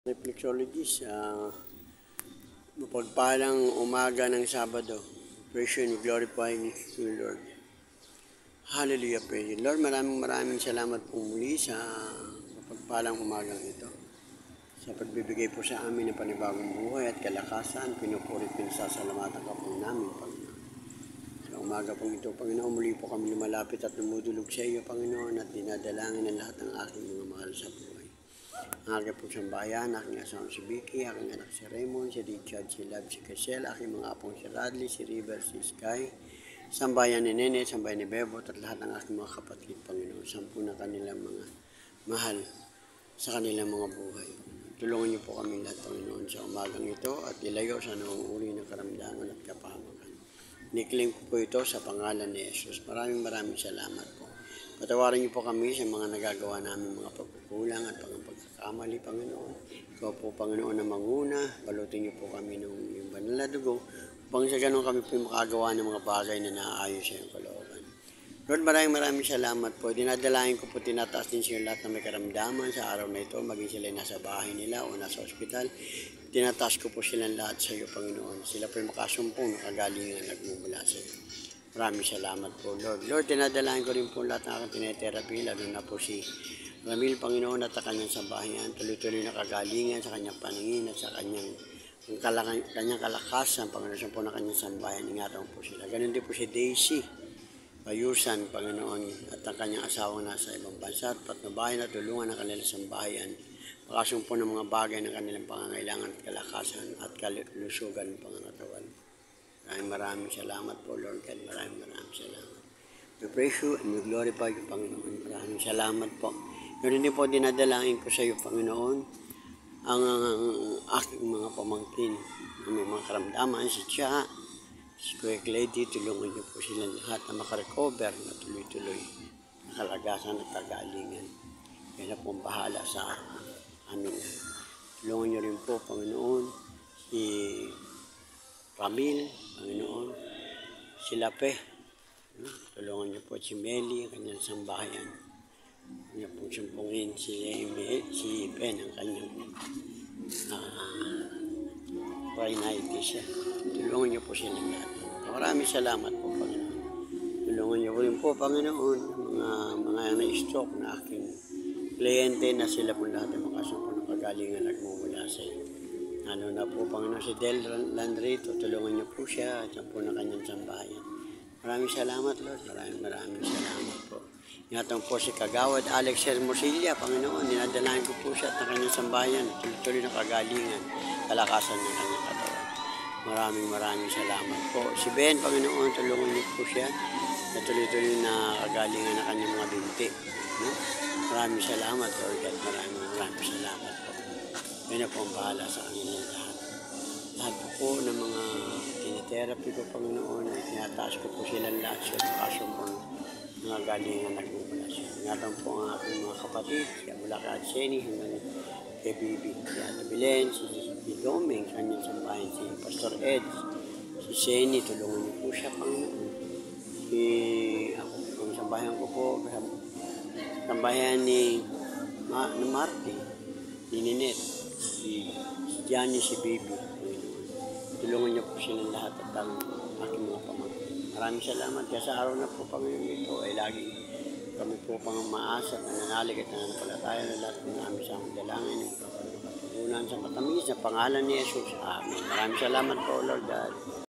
Reflexologist, mapagpalang umaga ng Sabado. Praise and glorify you, Lord. Hallelujah, praise you, Lord. Maraming salamat po muli sa mapagpalang umagang ito. Sa pagbibigay po sa amin ng panibagong buhay at kalakasan, pinupuri, pinasasalamatan ka po namin, Panginoon. Sa umaga pong ito, Panginoon, muli po kami lumalapit at lumudulog sa iyo, Panginoon, at dinadalangin ang lahat ng aking mga mahal sa buhay. Ang aking pong sambahayan, aking asawang si Vicky, aking anak si Raymond, si Richard, si Love, si Cashel, aking mga apong si Radley, si River, si Sky, sambahayan ni Nene, sambahayan ni Bebot, at lahat ng aking mga kapatid, Panginoon. Sampu na kanilang mga mahal sa kanilang mga buhay. Tulungan niyo po kami lahat, Panginoon, sa umagang ito at ilayo sa anong uri ng karamdaman at kapahamakan. Niklaim ko po ito sa pangalan ni Jesus. Maraming salamat po. Patawarin niyo po kami sa mga nagagawa namin mga pagkukulang at pagkakamali, Panginoon. Ikaw po, Panginoon, na manguna. Balutin niyo po kami ng iyong banal na dugo upang sa ganun kami po makagawa ng mga bagay na naaayon sa iyong kalooban. Lord, maraming salamat po. Dinadalain ko po, tinataas din sa lahat na may karamdaman sa araw na ito, maging sila nasa bahay nila o nasa ospital. Tinataas ko po silang lahat sa iyo, Panginoon. Sila po makasumpong nakagalingan nagmumula sa iyo. Maraming salamat po, Lord. Lord, tinadalain ko rin po lahat ng aking tinetherapy, lalo na po si Ramil, Panginoon, at sa kanyang sambahayan. Tuloy-tuloy na kagalingan sa kanyang paningin at sa kanyang kalakasan, Panginoon, sa po na kanyang sambahayan. Ingatan po sila. Ganun din po si Daisy Ayusan, Panginoon, at ang kanyang asawang nasa ibang bansa at patnubayan at tulungan ang kanilang sambahayan. Makasumpo ng mga bagay ng kanilang pangangailangan at kalakasan at kalusugan ng pangangatawan. Maraming salamat po, Lord God. Maraming salamat. We praise you and we glorify you, Panginoon. Maraming salamat po. Ganun din po dinadalangin ko sa iyo, Panginoon, ang aking mga pamangkin na may mga karamdaman, si Chia, si Quick Lady, tulungan niyo po silang lahat na makarecover na tuloy-tuloy na kalagasan at kagalingan. Kaya na po bahala sa amin. Tulungan niyo rin po, Panginoon, si Ramil, Panginoon, si Lape, tulungan niyo po si Meli, ang kanyang sambahayan. Niyo po sumpungin si Ben, ang kanyang rhinitis. Tulungan niyo po silang lahat. Maraming salamat po, Panginoon. Tulungan niyo po rin po, Panginoon, mga na-stroke na aking kliyente na sila po lahat ay makasumpo ng kagalingan nagmumula sa iyo. Ano na po, Panginoon, si Del Landrito, tulungan niyo po siya at po na kanyang sambahayan. Maraming salamat, Lord. Maraming salamat po. Ingatan po si Kagawad Alex Hermosilla, Panginoon, dinadalayan ko po siya at ang kanyang sambahayan, tuloy-tuloy na kagalingan, kalakasan ng kanyang katawan. Maraming salamat po. Si Ben, Panginoon, tulungan niyo po siya na tuloy-tuloy na kagalingan ng kanyang mga binti. Maraming salamat, Lord God. Maraming salamat po. Yan na po ang bahala sa kanilang lahat. Lahat po ng mga tinitherapy ko, Panginoon, at tinataas ko po silang lahat sa pakasumpong mga galingan nagmumula siya. Ingatan po ang aking mga kapatid, si Abulaka at Seni, hanggang kay Bibi, si Ana Belen, si Doming, kanyang sambahin, si Pastor Ed, si Seni, tulungan niyo po siya, Panginoon. Ako po, ang sambahin ko po, sambahin ni Marty, ni Ninette, si Gianni, si Baby, tulungan niyo po silang lahat at ang aking mga pamangkin. Maraming salamat. Kaya sa araw na po, Panginoon, ito ay lagi kami po pang maasa at nananalig at nananampalataya na lahat ng aming sa aming dalangin ng pagpapatunan sa matamis na pangalan ni Jesus. Amen. Maraming salamat po, Lord God.